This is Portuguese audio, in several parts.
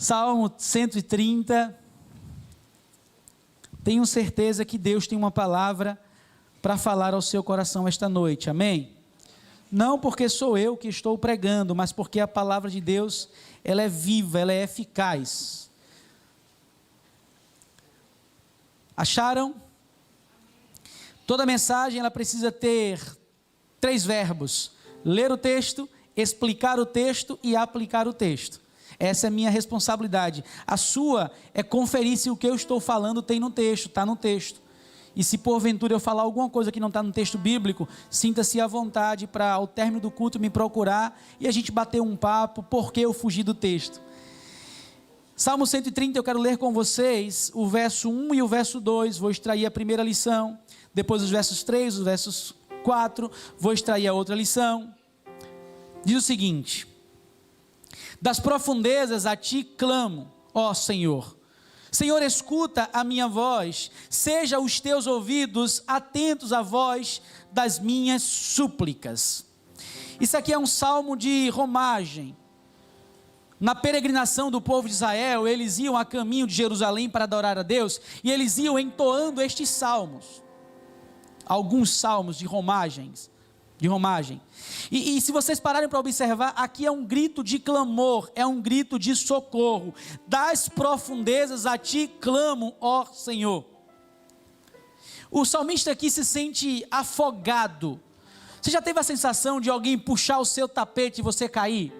Salmo 130. Tenho certeza que Deus tem uma palavra para falar ao seu coração esta noite, amém? Não porque sou eu que estou pregando, mas porque a palavra de Deus, ela é viva, ela é eficaz. Acharam? Toda mensagem, ela precisa ter 3 verbos: ler o texto, explicar o texto e aplicar o texto. Essa é a minha responsabilidade. A sua é conferir se o que eu estou falando tem no texto, está no texto. E se porventura eu falar alguma coisa que não está no texto bíblico, sinta-se à vontade para ao término do culto me procurar e a gente bater um papo, porque eu fugi do texto. Salmo 130, eu quero ler com vocês o verso 1 e o verso 2, vou extrair a primeira lição, depois os versos 3, os versos 4, vou extrair a outra lição. Diz o seguinte: das profundezas a ti clamo, ó Senhor. Senhor, escuta a minha voz, seja os teus ouvidos atentos à voz das minhas súplicas. Isso aqui é um salmo de romagem. Na peregrinação do povo de Israel, eles iam a caminho de Jerusalém para adorar a Deus, e eles iam entoando estes salmos, alguns salmos de romagem. E se vocês pararem para observar, aqui é um grito de clamor, é um grito de socorro. Das profundezas a ti clamo, ó Senhor. O salmista aqui se sente afogado. Você já teve a sensação de alguém puxar o seu tapete e você cair?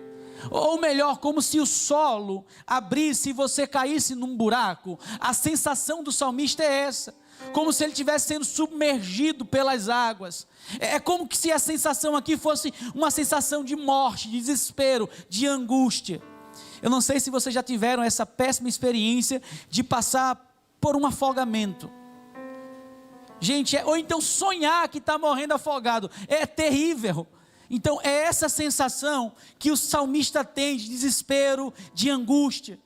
Ou melhor, como se o solo abrisse e você caísse num buraco. A sensação do salmista é essa, como se ele estivesse sendo submergido pelas águas. É como que se a sensação aqui fosse uma sensação de morte, de desespero, de angústia. Eu não sei se vocês já tiveram essa péssima experiência de passar por um afogamento. Gente, ou então sonhar que está morrendo afogado, é terrível. Então é essa sensação que o salmista tem de desespero, de angústia.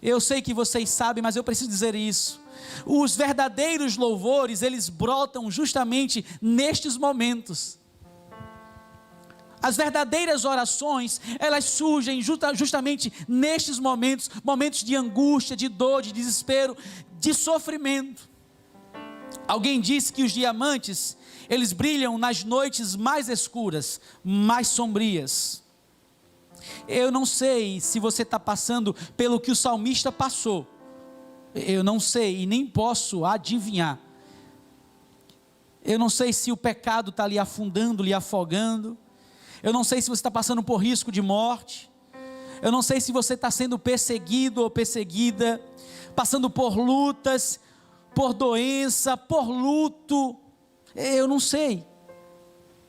Eu sei que vocês sabem, mas eu preciso dizer isso. Os verdadeiros louvores, eles brotam justamente nestes momentos. As verdadeiras orações, elas surgem justamente nestes momentos, momentos de angústia, de dor, de desespero, de sofrimento. Alguém disse que os diamantes, eles brilham nas noites mais escuras, mais sombrias. Eu não sei se você está passando pelo que o salmista passou. Eu não sei e nem posso adivinhar. Eu não sei se o pecado está lhe afundando, lhe afogando. Eu não sei se você está passando por risco de morte. Eu não sei se você está sendo perseguido ou perseguida, passando por lutas, por doença, por luto. Eu não sei.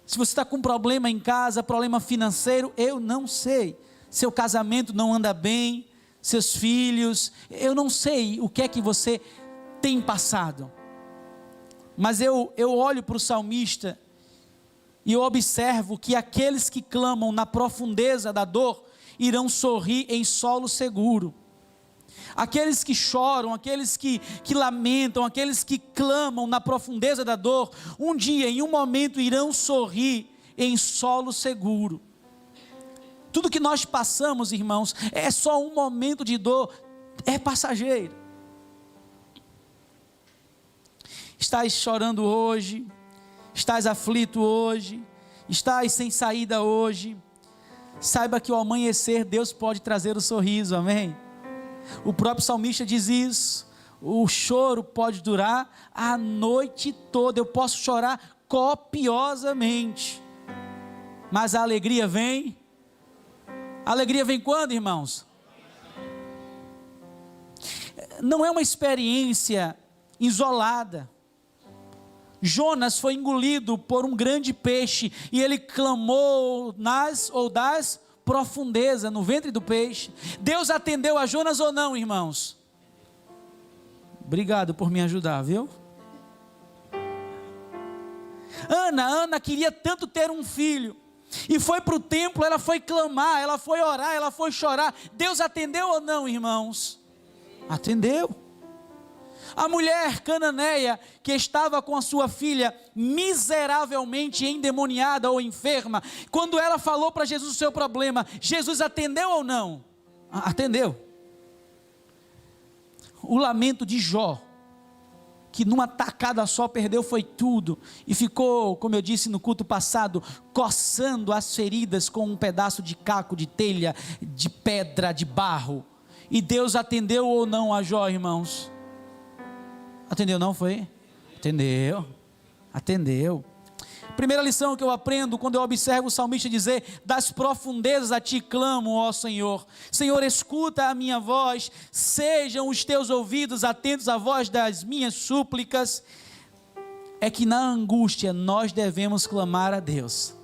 Se você está com problema em casa, problema financeiro, eu não sei. Seu casamento não anda bem, seus filhos, eu não sei o que é que você tem passado. Mas eu olho para o salmista e eu observo que aqueles que clamam na profundeza da dor irão sorrir em solo seguro. Aqueles que choram, aqueles que lamentam, aqueles que clamam na profundeza da dor, um dia, em um momento, irão sorrir em solo seguro. Tudo que nós passamos, irmãos, é só um momento de dor, é passageiro. Estás chorando hoje, estás aflito hoje, estás sem saída hoje, saiba que ao amanhecer Deus pode trazer o sorriso, amém? O próprio salmista diz isso, o choro pode durar a noite toda, eu posso chorar copiosamente, mas a alegria vem. A alegria vem quando, irmãos? Não é uma experiência isolada. Jonas foi engolido por um grande peixe e ele clamou das profundezas, no ventre do peixe. Deus atendeu a Jonas ou não, irmãos? Obrigado por me ajudar, viu? Ana queria tanto ter um filho. E foi para o templo, ela foi clamar, ela foi orar, ela foi chorar. Deus atendeu ou não, irmãos? Atendeu. A mulher cananeia que estava com a sua filha miseravelmente endemoniada ou enferma, quando ela falou para Jesus o seu problema, Jesus atendeu ou não? atendeu. O lamento de Jó, que numa tacada só perdeu foi tudo, e ficou, como eu disse no culto passado, coçando as feridas com um pedaço de caco, de telha, de pedra, de barro. E Deus atendeu ou não a Jó, irmãos? Atendeu não, foi? Atendeu. Primeira lição que eu aprendo quando eu observo o salmista dizer: das profundezas a ti clamo, ó Senhor. Senhor, escuta a minha voz, sejam os teus ouvidos atentos à voz das minhas súplicas. É que na angústia nós devemos clamar a Deus.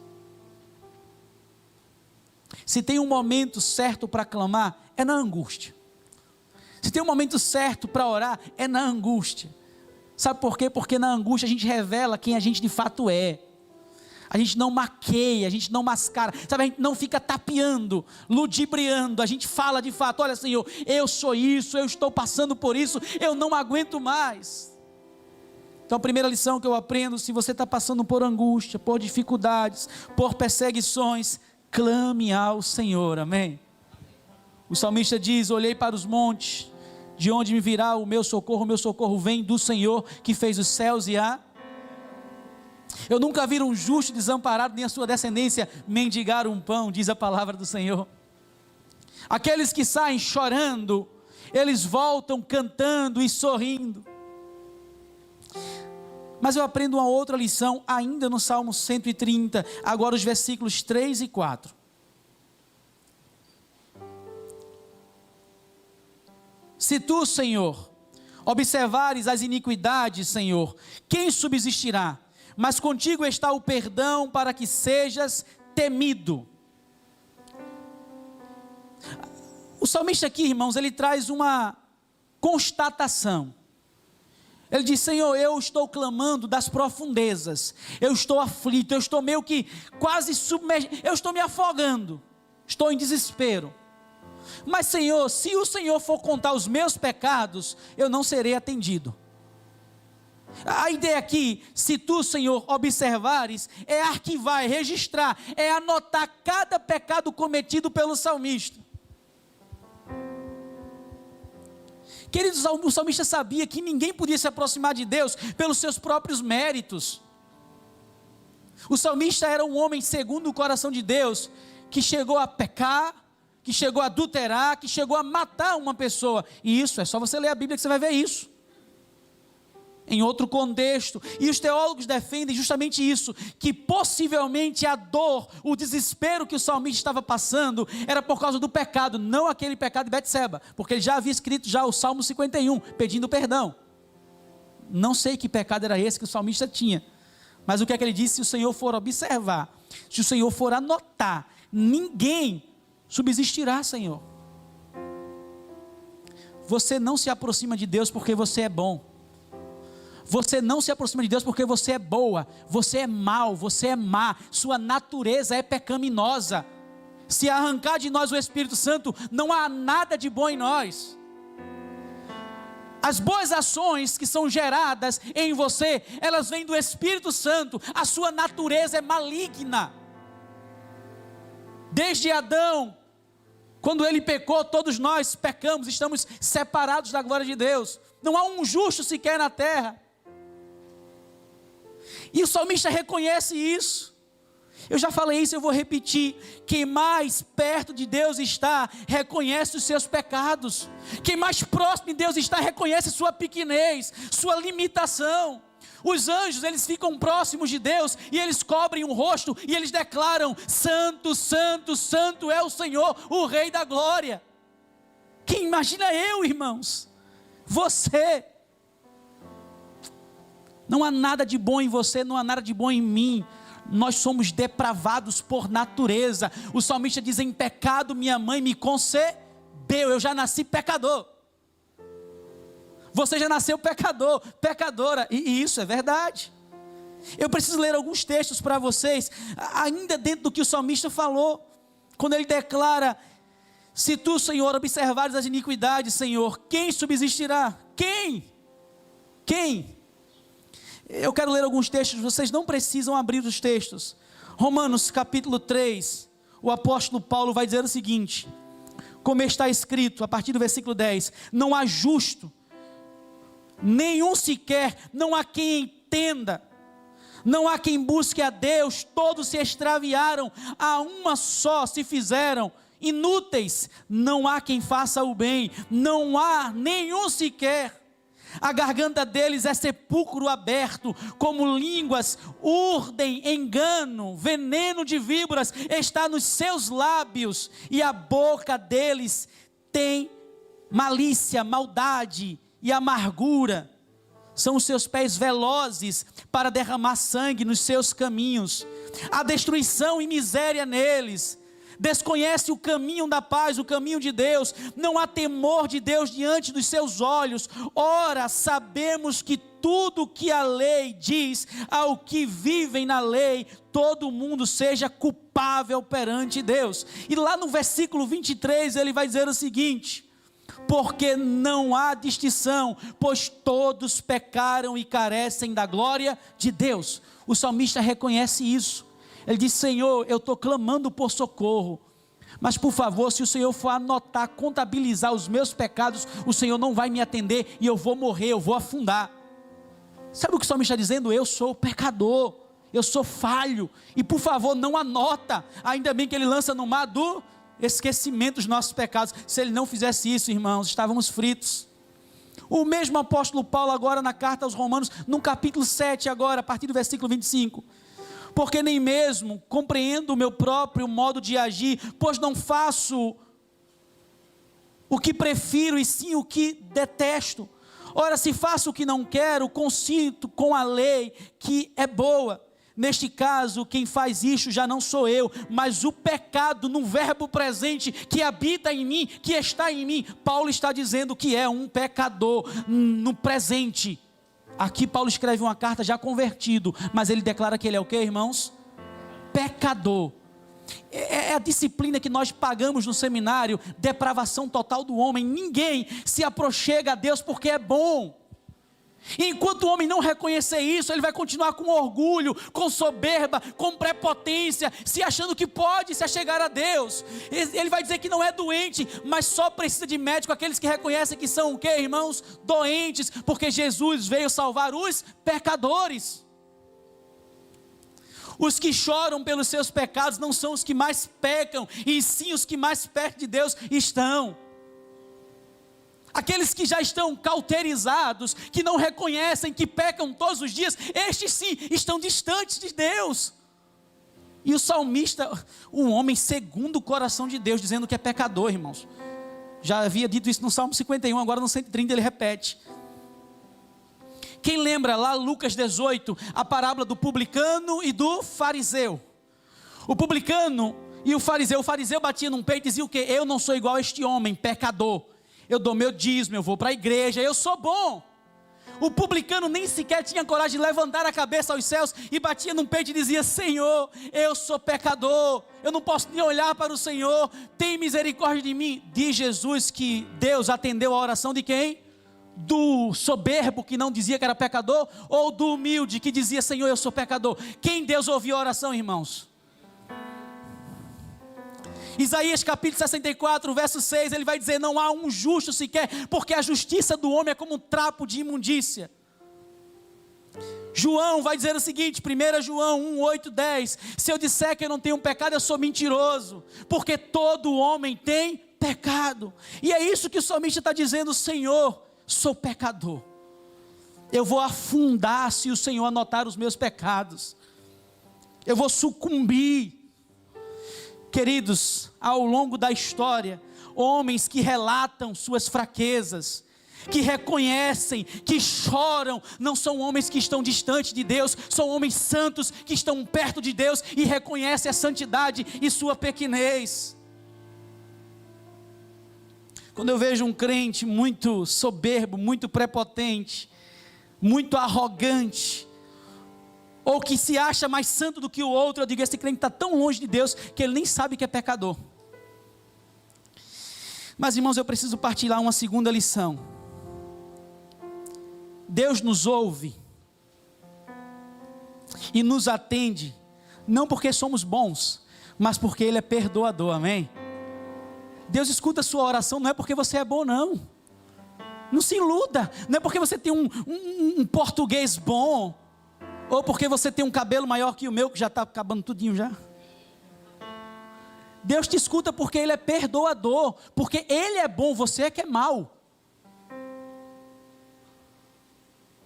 Se tem um momento certo para clamar, é na angústia. Se tem um momento certo para orar, é na angústia. Sabe por quê? Porque na angústia a gente revela quem a gente de fato é. A gente não maqueia, a gente não mascara, sabe, a gente não fica tapeando, ludibriando, a gente fala de fato: olha Senhor, eu sou isso, eu estou passando por isso, eu não aguento mais. Então a primeira lição que eu aprendo: se você está passando por angústia, por dificuldades, por perseguições, clame ao Senhor, amém? O salmista diz: olhei para os montes, de onde me virá o meu socorro vem do Senhor, que fez os céus e a... Eu nunca vi um justo desamparado, nem a sua descendência mendigar um pão, diz a palavra do Senhor. Aqueles que saem chorando, eles voltam cantando e sorrindo. Mas eu aprendo uma outra lição, ainda no Salmo 130, agora os versículos 3 e 4. Se tu, Senhor, observares as iniquidades, Senhor, quem subsistirá? Mas contigo está o perdão para que sejas temido. O salmista aqui, irmãos, ele traz uma constatação. Ele diz: Senhor, eu estou clamando das profundezas, eu estou aflito, eu estou meio que quase submerso, eu estou me afogando, estou em desespero. Mas Senhor, se o Senhor for contar os meus pecados, eu não serei atendido. A ideia aqui: se tu, Senhor, observares, é arquivar, é registrar, é anotar cada pecado cometido pelo salmista. Queridos, o salmista sabia que ninguém podia se aproximar de Deus pelos seus próprios méritos. O salmista era um homem segundo o coração de Deus, que chegou a pecar, que chegou a adulterar, que chegou a matar uma pessoa. E isso, é só você ler a Bíblia que você vai ver isso em outro contexto. E os teólogos defendem justamente isso, que possivelmente a dor, o desespero que o salmista estava passando, era por causa do pecado, não aquele pecado de Betseba, porque ele já havia escrito já o Salmo 51, pedindo perdão. Não sei que pecado era esse que o salmista tinha, mas o que é que ele disse? Se o Senhor for observar, se o Senhor for anotar, ninguém subsistirá, Senhor. Você não se aproxima de Deus porque você é bom. Você não se aproxima de Deus porque você é boa, você é mau, você é má, sua natureza é pecaminosa. Se arrancar de nós o Espírito Santo, não há nada de bom em nós. As boas ações que são geradas em você, elas vêm do Espírito Santo. A sua natureza é maligna. Desde Adão, quando ele pecou, todos nós pecamos, estamos separados da glória de Deus. Não há um justo sequer na terra. E o salmista reconhece isso. Eu já falei isso, eu vou repetir. Quem mais perto de Deus está, reconhece os seus pecados. Quem mais próximo de Deus está, reconhece sua pequenez, sua limitação. Os anjos, eles ficam próximos de Deus, e eles cobrem o rosto, e eles declaram: santo, santo, santo é o Senhor, o Rei da glória. Quem imagina eu, irmãos? Você. Não há nada de bom em você, não há nada de bom em mim. Nós somos depravados por natureza. O salmista diz: em pecado minha mãe me concebeu. Eu já nasci pecador. Você já nasceu pecador, pecadora. E isso é verdade. Eu preciso ler alguns textos para vocês, ainda dentro do que o salmista falou. Quando ele declara: se tu, Senhor, observares as iniquidades, Senhor, quem subsistirá? Quem? Eu quero ler alguns textos, vocês não precisam abrir os textos. Romanos capítulo 3, o apóstolo Paulo vai dizer o seguinte: como está escrito, a partir do versículo 10, não há justo, nenhum sequer, não há quem entenda, não há quem busque a Deus, todos se extraviaram, a uma só se fizeram inúteis, não há quem faça o bem, não há nenhum sequer. A garganta deles é sepulcro aberto, como línguas urdem engano, veneno de víboras está nos seus lábios, e a boca deles tem malícia, maldade e amargura. São os seus pés velozes para derramar sangue nos seus caminhos. Há destruição e miséria neles. Desconhece o caminho da paz, o caminho de Deus. Não há temor de Deus diante dos seus olhos. Ora, sabemos que tudo que a lei diz ao que vivem na lei, todo mundo seja culpável perante Deus. E lá no versículo 23 ele vai dizer o seguinte: porque não há distinção, pois todos pecaram e carecem da glória de Deus. O salmista reconhece isso. Ele diz: Senhor, eu estou clamando por socorro, mas por favor, se o Senhor for anotar, contabilizar os meus pecados, o Senhor não vai me atender e eu vou morrer, eu vou afundar. Sabe o que o salmista está dizendo? Eu sou pecador, eu sou falho, e por favor não anota. Ainda bem que ele lança no mar do esquecimento dos nossos pecados. Se ele não fizesse isso, irmãos, estávamos fritos. O mesmo apóstolo Paulo agora na carta aos Romanos, no capítulo 7 agora, a partir do versículo 25, porque nem mesmo compreendo o meu próprio modo de agir, pois não faço o que prefiro e sim o que detesto. Ora, se faço o que não quero, consinto com a lei que é boa. Neste caso, quem faz isso já não sou eu, mas o pecado no verbo presente que habita em mim, que está em mim. Paulo está dizendo que é um pecador no presente. Aqui Paulo escreve uma carta já convertido, mas ele declara que ele é o que, irmãos? Pecador. É a disciplina que nós pagamos no seminário, depravação total do homem. Ninguém se aproxima a Deus porque é bom. E enquanto o homem não reconhecer isso, ele vai continuar com orgulho, com soberba, com prepotência, se achando que pode se achegar a Deus. Ele vai dizer que não é doente, mas só precisa de médico aqueles que reconhecem que são o quê, irmãos? Doentes, porque Jesus veio salvar os pecadores. Os que choram pelos seus pecados não são os que mais pecam, e sim os que mais perto de Deus estão. Aqueles que já estão cauterizados, que não reconhecem que pecam todos os dias, estes sim estão distantes de Deus. E o salmista, um homem segundo o coração de Deus, dizendo que é pecador, irmãos. Já havia dito isso no Salmo 51, agora no 130 ele repete. Quem lembra lá Lucas 18, a parábola do publicano e do fariseu? O publicano e o fariseu batia num peito e dizia o quê? Eu não sou igual a este homem, pecador. Eu dou meu dízimo, eu vou para a igreja, eu sou bom. O publicano nem sequer tinha coragem de levantar a cabeça aos céus e batia no peito e dizia: Senhor, eu sou pecador, eu não posso nem olhar para o Senhor, tem misericórdia de mim. Diz Jesus que Deus atendeu a oração de quem? Do soberbo que não dizia que era pecador, ou do humilde que dizia: Senhor, eu sou pecador? Quem Deus ouviu a oração, irmãos? Isaías capítulo 64, verso 6, ele vai dizer: não há um justo sequer, porque a justiça do homem é como um trapo de imundícia. João vai dizer o seguinte, 1 João 1, 8, 10, se eu disser que eu não tenho pecado, eu sou mentiroso, porque todo homem tem pecado. E é isso que o salmista está dizendo: Senhor, sou pecador, eu vou afundar se o Senhor anotar os meus pecados, eu vou sucumbir. Queridos, ao longo da história, homens que relatam suas fraquezas, que reconhecem, que choram, não são homens que estão distantes de Deus, são homens santos que estão perto de Deus e reconhecem a santidade e sua pequenez. Quando eu vejo um crente muito soberbo, muito prepotente, muito arrogante, ou que se acha mais santo do que o outro, eu digo: esse crente está tão longe de Deus que ele nem sabe que é pecador. Mas, irmãos, eu preciso partilhar uma segunda lição. Deus nos ouve e nos atende, não porque somos bons, mas porque Ele é perdoador, amém? Deus escuta a sua oração, não é porque você é bom, não. Não se iluda. Não é porque você tem um português bom, ou porque você tem um cabelo maior que o meu, que já está acabando tudinho já. Deus te escuta porque Ele é perdoador, porque Ele é bom, você é que é mau.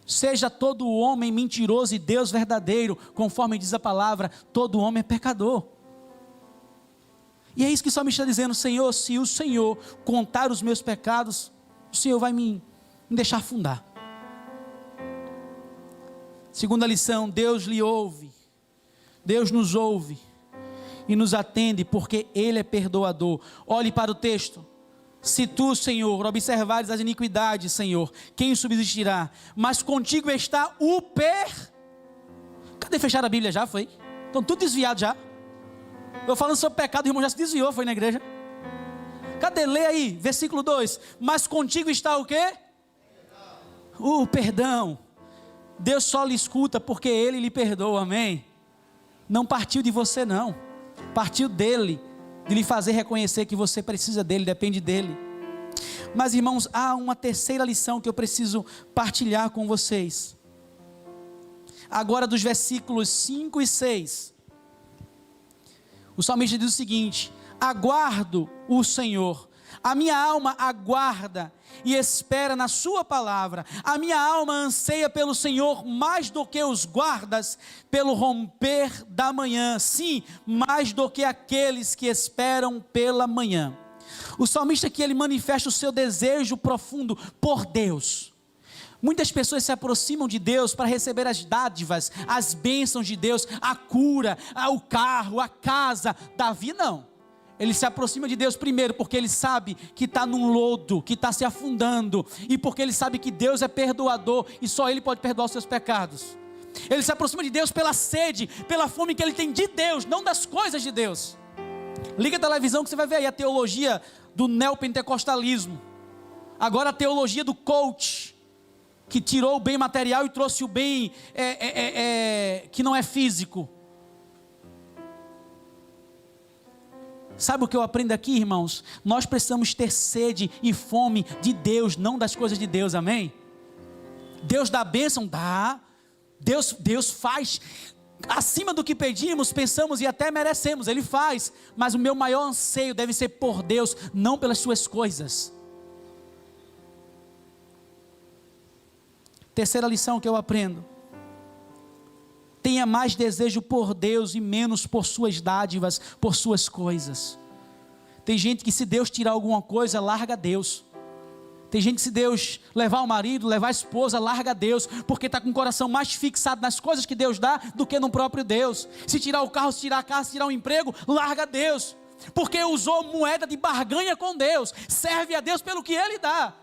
Seja todo homem mentiroso e Deus verdadeiro, conforme diz a palavra, todo homem é pecador. E é isso que o salmista está dizendo: Senhor, se o Senhor contar os meus pecados, o Senhor vai me deixar afundar. Segunda lição: Deus lhe ouve, Deus nos ouve e nos atende, porque Ele é perdoador. Olhe para o texto. Se tu, Senhor, observares as iniquidades, Senhor, quem subsistirá? Mas contigo está o Cadê fechar a Bíblia já? Foi? Estão tudo desviados já. Eu falando sobre pecado, o irmão já se desviou, foi na igreja. Cadê? Lê aí, versículo 2. Mas contigo está o quê? O perdão. Deus só lhe escuta porque Ele lhe perdoa, amém? Não partiu de você não, partiu dEle, de lhe fazer reconhecer que você precisa dEle, depende dEle. Mas irmãos, há uma terceira lição que eu preciso partilhar com vocês. Agora dos versículos 5 e 6. O salmista diz o seguinte: aguardo o Senhor, a minha alma aguarda e espera na sua palavra. A minha alma anseia pelo Senhor mais do que os guardas pelo romper da manhã. Sim, mais do que aqueles que esperam pela manhã. O salmista aqui, ele manifesta o seu desejo profundo por Deus. Muitas pessoas se aproximam de Deus para receber as dádivas, as bênçãos de Deus, a cura, o carro, a casa. Davi não. Ele se aproxima de Deus primeiro porque ele sabe que está num lodo, que está se afundando, e porque ele sabe que Deus é perdoador e só Ele pode perdoar os seus pecados. Ele se aproxima de Deus pela sede, pela fome que ele tem de Deus, não das coisas de Deus. Liga a televisão que você vai ver aí a teologia do neopentecostalismo. Agora a teologia do coach, que tirou o bem material e trouxe o bem que não é físico. Sabe o que eu aprendo aqui, irmãos? Nós precisamos ter sede e fome de Deus, não das coisas de Deus, amém? Deus dá bênção? Dá. Deus faz acima do que pedimos, pensamos e até merecemos, Ele faz. Mas o meu maior anseio deve ser por Deus, não pelas suas coisas. Terceira lição que eu aprendo: tenha mais desejo por Deus e menos por suas dádivas, por suas coisas. Tem gente que se Deus tirar alguma coisa, larga Deus. Tem gente que se Deus levar o marido, levar a esposa, larga Deus, porque está com o coração mais fixado nas coisas que Deus dá do que no próprio Deus. Se tirar o carro, se tirar a casa, se tirar o emprego, larga Deus, porque usou moeda de barganha com Deus, serve a Deus pelo que Ele dá.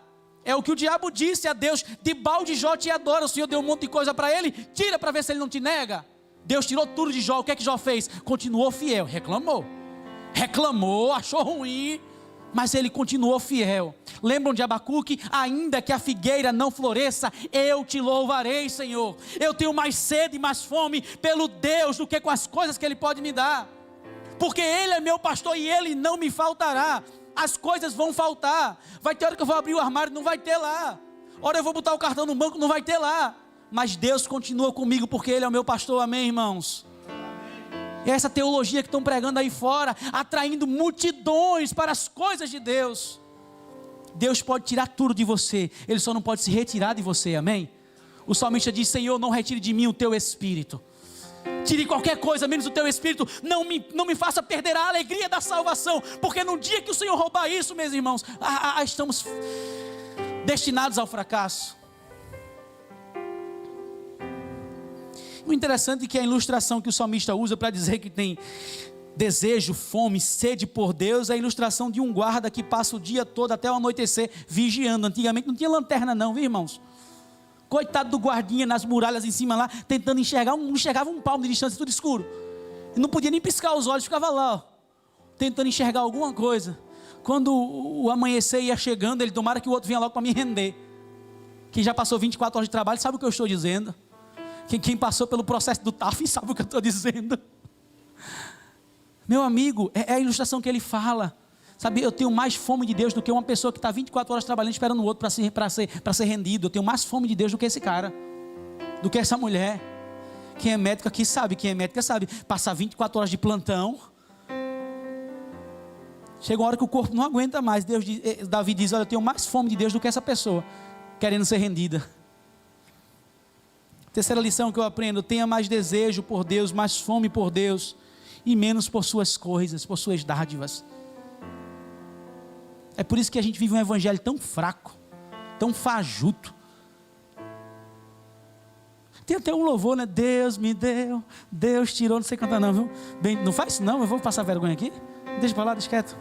É o que o diabo disse a Deus: de balde Jó te adora. O Senhor deu um monte de coisa para ele, tira para ver se ele não te nega. Deus tirou tudo de Jó. O que é que Jó fez? Continuou fiel. Reclamou, achou ruim, mas ele continuou fiel. Lembram de Abacuque? Ainda que a figueira não floresça, eu te louvarei, Senhor. Eu tenho mais sede e mais fome pelo Deus do que com as coisas que Ele pode me dar, porque Ele é meu pastor e Ele não me faltará. As coisas vão faltar. Vai ter hora que eu vou abrir o armário, não vai ter lá. Hora eu vou botar o cartão no banco, não vai ter lá. Mas Deus continua comigo porque Ele é o meu pastor, amém, irmãos? É essa teologia que estão pregando aí fora, atraindo multidões para as coisas de Deus. Deus pode tirar tudo de você, Ele só não pode se retirar de você, amém? O salmista diz: Senhor, não retire de mim o teu espírito. Tire qualquer coisa menos o teu espírito. Não me faça perder a alegria da salvação, porque no dia que o Senhor roubar isso, meus irmãos, estamos destinados ao fracasso. O interessante é que a ilustração que o salmista usa para dizer que tem desejo, fome, sede por Deus, é a ilustração de um guarda que passa o dia todo até o anoitecer vigiando. Antigamente não tinha lanterna não, viu, irmãos? Coitado do guardinha nas muralhas em cima lá, tentando enxergar, não enxergava um palmo de distância, tudo escuro. E não podia nem piscar os olhos, ficava lá, ó, tentando enxergar alguma coisa. Quando o amanhecer ia chegando, ele: tomara que o outro venha logo para me render. Quem já passou 24 horas de trabalho sabe o que eu estou dizendo. Quem passou pelo processo do TAF sabe o que eu estou dizendo. Meu amigo, é a ilustração que ele fala. Sabe, eu tenho mais fome de Deus do que uma pessoa que está 24 horas trabalhando esperando o outro para ser rendido. Eu tenho mais fome de Deus do que esse cara, do que essa mulher. Quem é médico aqui sabe, quem é médica sabe. Passar 24 horas de plantão. Chega uma hora que o corpo não aguenta mais. Davi diz, olha, eu tenho mais fome de Deus do que essa pessoa, querendo ser rendida. Terceira lição que eu aprendo: tenha mais desejo por Deus, mais fome por Deus, e menos por suas coisas, por suas dádivas. É por isso que a gente vive um evangelho tão fraco, tão fajuto. Tem até um louvor, né? Deus me deu, Deus tirou, não sei cantar não, viu? Bem, não faz isso não, eu vou passar vergonha aqui. Deixa pra lá, deixa quieto.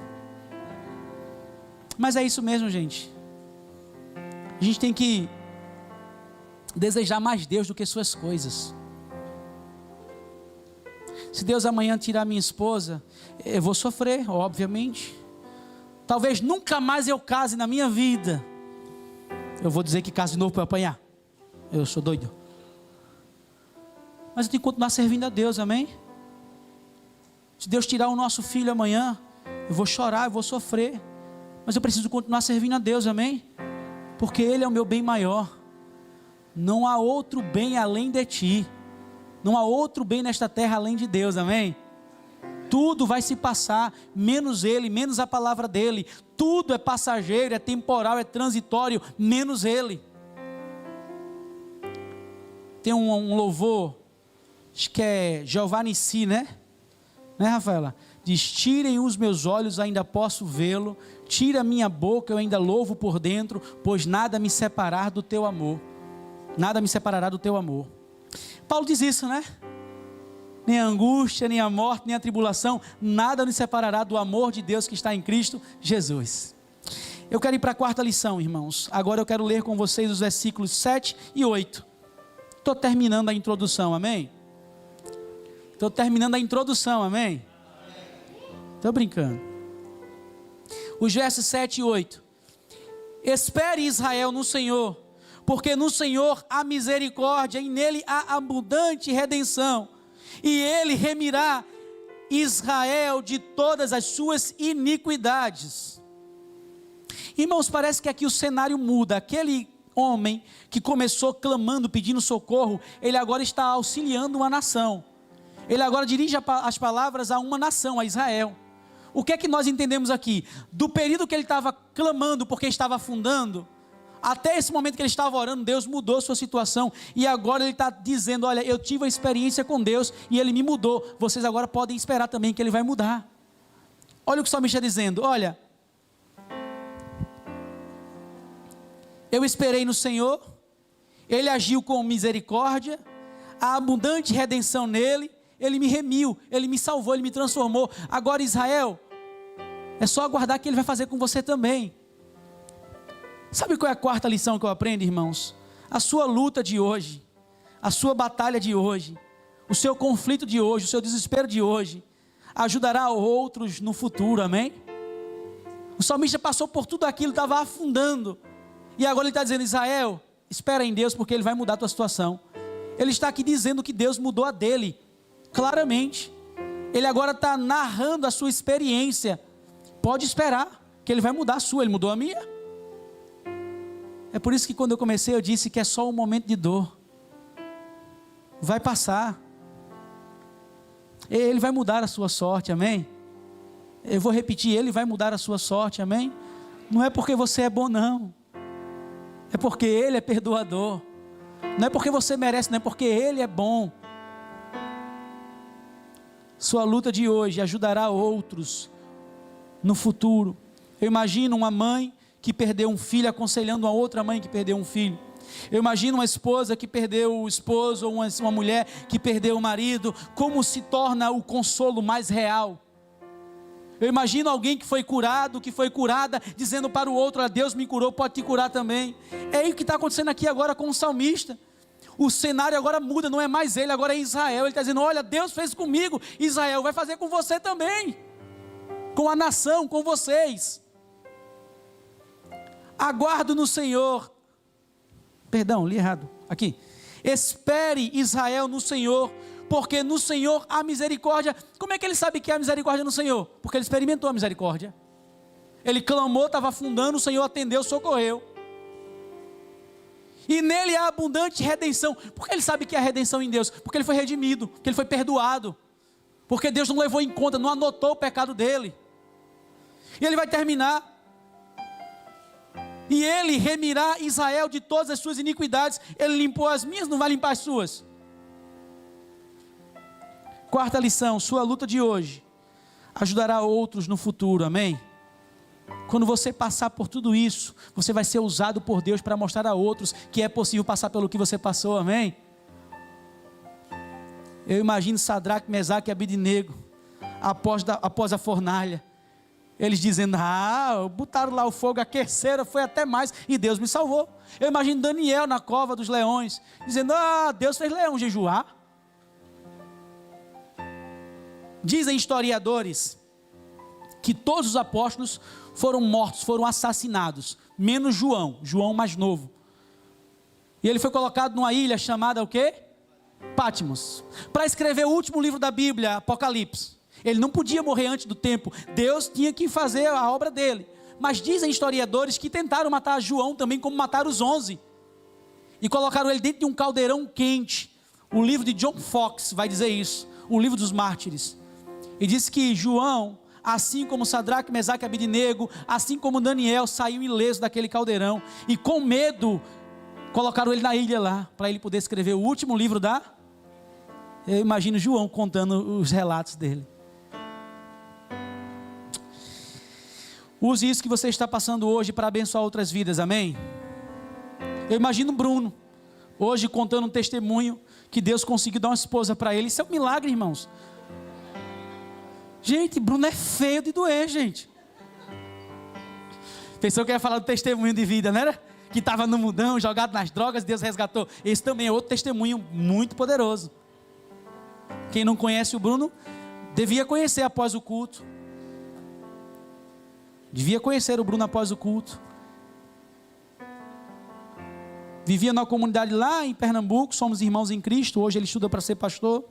Mas é isso mesmo, gente. A gente tem que desejar mais Deus do que suas coisas. Se Deus amanhã tirar minha esposa, eu vou sofrer, obviamente. Talvez nunca mais eu case na minha vida. Eu vou dizer que case de novo para eu apanhar. Eu sou doido. Mas eu tenho que continuar servindo a Deus, amém? Se Deus tirar o nosso filho amanhã, eu vou chorar, eu vou sofrer. Mas eu preciso continuar servindo a Deus, amém? Porque Ele é o meu bem maior. Não há outro bem além de ti. Não há outro bem nesta terra além de Deus, amém? Tudo vai se passar, menos Ele, menos a palavra dEle. Tudo é passageiro, é temporal, é transitório, menos Ele. Tem um louvor, acho que é Jeová Nissi, né? Né, Rafaela? Diz, tirem os meus olhos, ainda posso vê-lo. Tira a minha boca, eu ainda louvo por dentro, pois nada me separar do teu amor. Nada me separará do teu amor. Paulo diz isso, né? Nem a angústia, nem a morte, nem a tribulação, nada nos separará do amor de Deus que está em Cristo Jesus. Eu quero ir para a quarta lição, irmãos. Agora eu quero ler com vocês os versículos 7 e 8. Estou terminando a introdução, amém? Estou terminando a introdução, amém? Estou brincando. Os versos 7 e 8. Espere, Israel, no Senhor, porque no Senhor há misericórdia e nele há abundante redenção. E Ele remirá Israel de todas as suas iniquidades. Irmãos, parece que aqui o cenário muda. Aquele homem que começou clamando, pedindo socorro, ele agora está auxiliando uma nação. Ele agora dirige as palavras a uma nação, a Israel. O que é que nós entendemos aqui? Do período que ele estava clamando porque estava afundando, até esse momento que ele estava orando, Deus mudou sua situação. E agora ele está dizendo, olha, eu tive uma experiência com Deus e Ele me mudou. Vocês agora podem esperar também que Ele vai mudar. Olha o que o salmista está dizendo, olha. Eu esperei no Senhor, Ele agiu com misericórdia, a abundante redenção nele, Ele me remiu, Ele me salvou, Ele me transformou. Agora Israel, é só aguardar que Ele vai fazer com você também. Sabe qual é a quarta lição que eu aprendo, irmãos? A sua luta de hoje, a sua batalha de hoje, o seu conflito de hoje, o seu desespero de hoje, ajudará outros no futuro, amém? O salmista passou por tudo aquilo, estava afundando, e agora ele está dizendo, Israel, espera em Deus, porque Ele vai mudar a tua situação. Ele está aqui dizendo que Deus mudou a dele, claramente. Ele agora está narrando a sua experiência. Pode esperar, que Ele vai mudar a sua. Ele mudou a minha. É por isso que quando eu comecei eu disse que é só um momento de dor. Vai passar. Ele vai mudar a sua sorte, amém? Eu vou repetir, Ele vai mudar a sua sorte, amém? Não é porque você é bom não. É porque Ele é perdoador. Não é porque você merece, não é porque Ele é bom. Sua luta de hoje ajudará outros no futuro. Eu imagino uma mãe que perdeu um filho aconselhando a outra mãe que perdeu um filho. Eu imagino uma esposa que perdeu o esposo, ou uma mulher que perdeu o marido, como se torna o consolo mais real. Eu imagino alguém que foi curado, que foi curada, dizendo para o outro, Deus me curou, pode te curar também. É isso que está acontecendo aqui agora com o salmista. O cenário agora muda, não é mais ele, agora é Israel. Ele está dizendo, olha, Deus fez comigo, Israel vai fazer com você também. Com a nação, com vocês. Aguardo no Senhor. Perdão, li errado. Aqui. Espere, Israel, no Senhor, porque no Senhor há misericórdia. Como é que ele sabe que há misericórdia no Senhor? Porque ele experimentou a misericórdia. Ele clamou, estava afundando, o Senhor atendeu, socorreu. E nele há abundante redenção. Por que ele sabe que há redenção em Deus? Porque ele foi redimido, porque ele foi perdoado. Porque Deus não levou em conta, não anotou o pecado dele. E ele vai terminar. E ele remirá Israel de todas as suas iniquidades. Ele limpou as minhas, não vai limpar as suas. Quarta lição, sua luta de hoje ajudará outros no futuro, amém? Quando você passar por tudo isso, você vai ser usado por Deus para mostrar a outros que é possível passar pelo que você passou, amém? Eu imagino Sadraque, Mesaque e Abednego, após a fornalha, eles dizendo, botaram lá o fogo, aqueceram, foi até mais, e Deus me salvou. Eu imagino Daniel na cova dos leões, dizendo, Deus fez leão jejuar. Dizem historiadores que todos os apóstolos foram mortos, foram assassinados, menos João mais novo. E ele foi colocado numa ilha chamada o quê? Patmos, para escrever o último livro da Bíblia, Apocalipse. Ele não podia morrer antes do tempo, Deus tinha que fazer a obra dele. Mas dizem historiadores que tentaram matar João também, como mataram os 11, e colocaram ele dentro de um caldeirão quente. O livro de John Fox vai dizer isso, o livro dos mártires. E diz que João, assim como Sadraque, Mesaque e Abednego, assim como Daniel, saiu ileso daquele caldeirão, e com medo, colocaram ele na ilha lá, para ele poder escrever o último livro eu imagino João contando os relatos dele. Use isso que você está passando hoje para abençoar outras vidas, amém? Eu imagino Bruno, hoje contando um testemunho, que Deus conseguiu dar uma esposa para ele. Isso é um milagre, irmãos. Gente, Bruno é feio de doer, gente. Pensou que ia falar do testemunho de vida, né? Que estava no mundão, jogado nas drogas, Deus resgatou. Esse também é outro testemunho muito poderoso. Quem não conhece o Bruno, devia conhecer após o culto. Devia conhecer o Bruno após o culto. Vivia na comunidade lá em Pernambuco, somos irmãos em Cristo. Hoje ele estuda para ser pastor.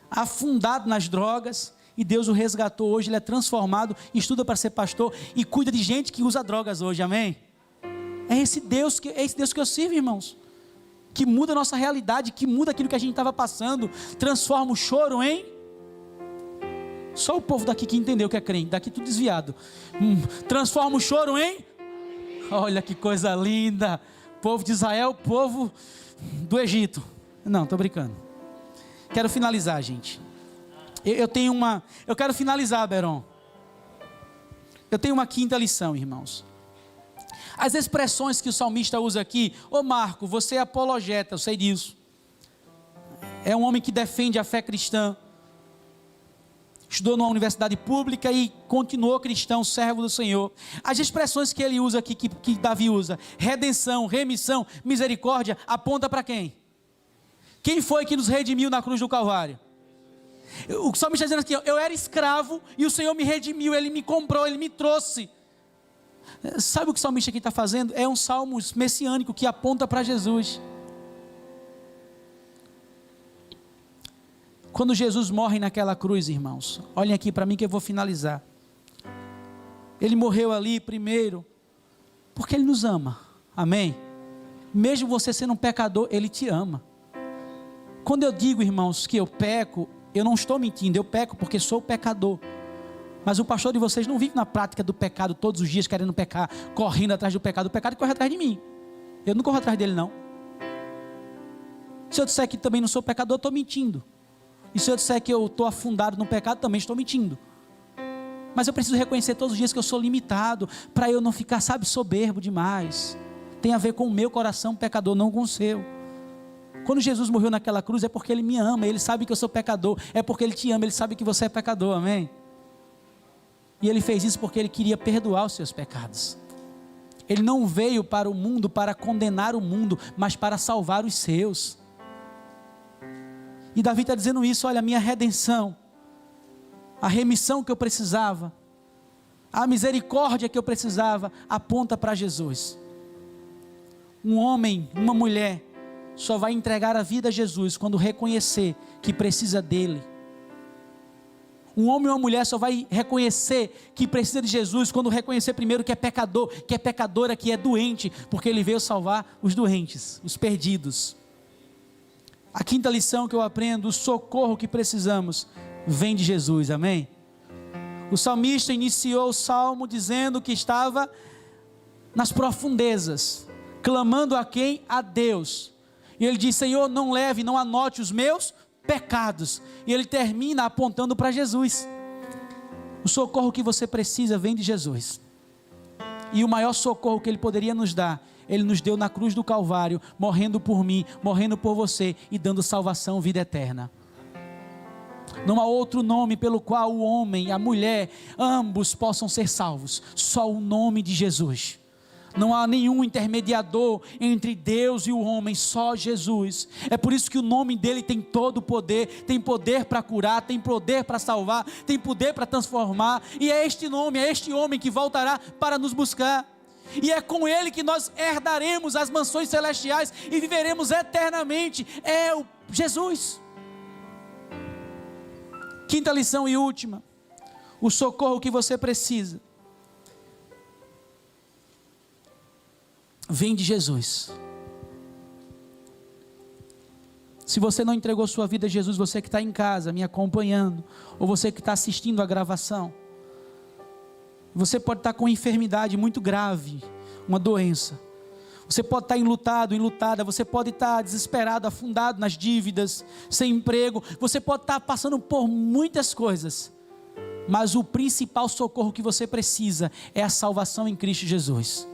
Afundado nas drogas, e Deus o resgatou. Hoje ele é transformado, estuda para ser pastor e cuida de gente que usa drogas hoje, amém? É esse Deus que eu sirvo, irmãos, que muda a nossa realidade, que muda aquilo que a gente estava passando, transforma o choro em... Só o povo daqui que entendeu que é crente, daqui tudo desviado. Transforma o choro em... Olha que coisa linda, povo de Israel, povo do Egito. Não, estou brincando. Quero finalizar, gente. Eu quero finalizar, Beron. Eu tenho uma quinta lição, irmãos. As expressões que o salmista usa aqui, Marco, você é apologeta, eu sei disso. É um homem que defende a fé cristã. Estudou numa universidade pública e continuou cristão, servo do Senhor. As expressões que ele usa aqui, que Davi usa, redenção, remissão, misericórdia, aponta para quem? Quem foi que nos redimiu na cruz do Calvário? O salmista está dizendo aqui, eu era escravo e o Senhor me redimiu, Ele me comprou, Ele me trouxe. Sabe o que o salmista aqui está fazendo? É um salmo messiânico que aponta para Jesus. Quando Jesus morre naquela cruz, irmãos, olhem aqui para mim que eu vou finalizar. Ele morreu ali primeiro, porque Ele nos ama, amém? Mesmo você sendo um pecador, Ele te ama. Quando eu digo, irmãos, que eu peco, eu não estou mentindo, eu peco porque sou pecador. Mas o pastor de vocês não vive na prática do pecado todos os dias querendo pecar, correndo atrás do pecado. O pecado corre atrás de mim. Eu não corro atrás dele, não. Se eu disser que também não sou pecador, eu estou mentindo. E se eu disser que eu estou afundado no pecado, também estou mentindo. Mas eu preciso reconhecer todos os dias que eu sou limitado, para eu não ficar, soberbo demais. Tem a ver com o meu coração pecador, não com o seu. Quando Jesus morreu naquela cruz, é porque Ele me ama, Ele sabe que eu sou pecador, é porque Ele te ama, Ele sabe que você é pecador, amém? E Ele fez isso porque Ele queria perdoar os seus pecados. Ele não veio para o mundo para condenar o mundo, mas para salvar os seus. E Davi está dizendo isso, olha, a minha redenção, a remissão que eu precisava, a misericórdia que eu precisava, aponta para Jesus. Um homem, uma mulher, só vai entregar a vida a Jesus quando reconhecer que precisa dEle. Um homem ou uma mulher só vai reconhecer que precisa de Jesus quando reconhecer primeiro que é pecador, que é pecadora, que é doente, porque ele veio salvar os doentes, os perdidos. A quinta lição que eu aprendo: o socorro que precisamos vem de Jesus, amém? O salmista iniciou o salmo dizendo que estava nas profundezas, clamando a quem? A Deus. E ele diz: Senhor, não leve, não anote os meus pecados. E ele termina apontando para Jesus. O socorro que você precisa vem de Jesus. E o maior socorro que ele poderia nos dar, ele nos deu na cruz do Calvário, morrendo por mim, morrendo por você e dando salvação, vida eterna. Não há outro nome pelo qual o homem e a mulher, ambos possam ser salvos, só o nome de Jesus. Não há nenhum intermediador entre Deus e o homem, só Jesus. É por isso que o nome dele tem todo o poder, tem poder para curar, tem poder para salvar, tem poder para transformar, e é este nome, é este homem que voltará para nos buscar, e é com ele que nós herdaremos as mansões celestiais e viveremos eternamente, é o Jesus. Quinta lição e última: o socorro que você precisa vem de Jesus. Se você não entregou sua vida a Jesus, você que está em casa me acompanhando, ou você que está assistindo a gravação, você pode estar com uma enfermidade muito grave, uma doença. Você pode estar enlutado, enlutada, você pode estar desesperado, afundado nas dívidas, sem emprego, você pode estar passando por muitas coisas, mas o principal socorro que você precisa é a salvação em Cristo Jesus.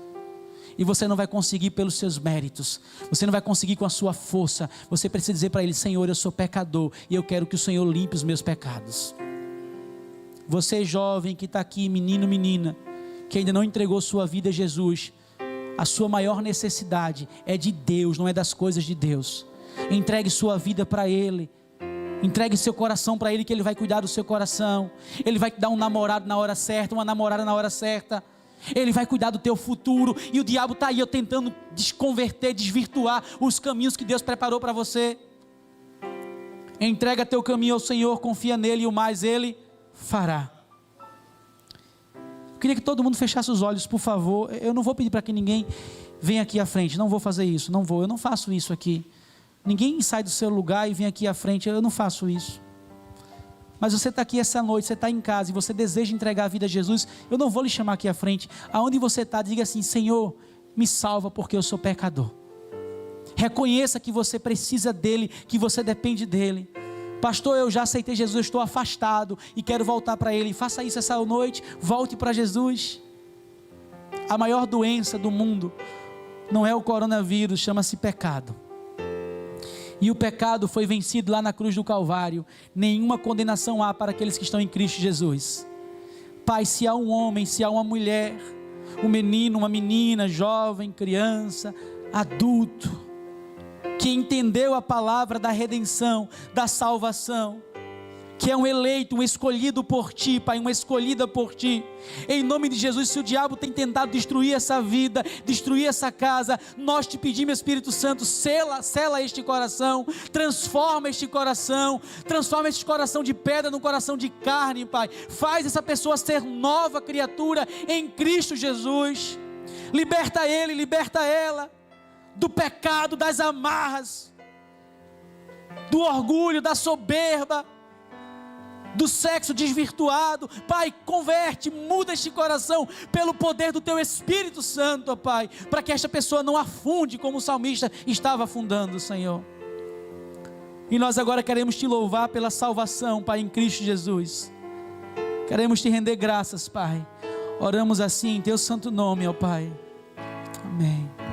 E você não vai conseguir pelos seus méritos, você não vai conseguir com a sua força, você precisa dizer para ele: Senhor, eu sou pecador, e eu quero que o Senhor limpe os meus pecados. Você jovem que está aqui, menino, menina, que ainda não entregou sua vida a Jesus, a sua maior necessidade é de Deus, não é das coisas de Deus. Entregue sua vida para Ele, entregue seu coração para Ele, que Ele vai cuidar do seu coração. Ele vai te dar um namorado na hora certa, uma namorada na hora certa. Ele vai cuidar do teu futuro, e o diabo está aí tentando desconverter, desvirtuar os caminhos que Deus preparou para você. Entrega teu caminho ao Senhor, confia nele, e o mais Ele fará. Eu queria que todo mundo fechasse os olhos, por favor. Eu não vou pedir para que ninguém venha aqui à frente, não vou fazer isso, eu não faço isso aqui. Ninguém sai do seu lugar e vem aqui à frente, eu não faço isso. Mas você está aqui essa noite, você está em casa e você deseja entregar a vida a Jesus, eu não vou lhe chamar aqui à frente. Aonde você está, diga assim: Senhor, me salva porque eu sou pecador. Reconheça que você precisa dEle, que você depende dEle. Pastor, eu já aceitei Jesus, eu estou afastado e quero voltar para Ele. Faça isso essa noite, volte para Jesus. A maior doença do mundo não é o coronavírus, chama-se pecado. E o pecado foi vencido lá na cruz do Calvário. Nenhuma condenação há para aqueles que estão em Cristo Jesus. Pai, se há um homem, se há uma mulher, um menino, uma menina, jovem, criança, adulto, que entendeu a palavra da redenção, da salvação, que é um eleito, um escolhido por Ti, Pai, uma escolhida por Ti, em nome de Jesus, se o diabo tem tentado destruir essa vida, destruir essa casa, nós Te pedimos, Espírito Santo, sela este coração, transforma este coração de pedra num coração de carne, Pai, faz essa pessoa ser nova criatura em Cristo Jesus, liberta ele, liberta ela, do pecado, das amarras, do orgulho, da soberba, do sexo desvirtuado. Pai, converte, muda este coração pelo poder do Teu Espírito Santo, ó Pai, para que esta pessoa não afunde como o salmista estava afundando, Senhor. E nós agora queremos Te louvar pela salvação, Pai, em Cristo Jesus. Queremos Te render graças, Pai. Oramos assim em Teu santo nome, ó Pai. Amém.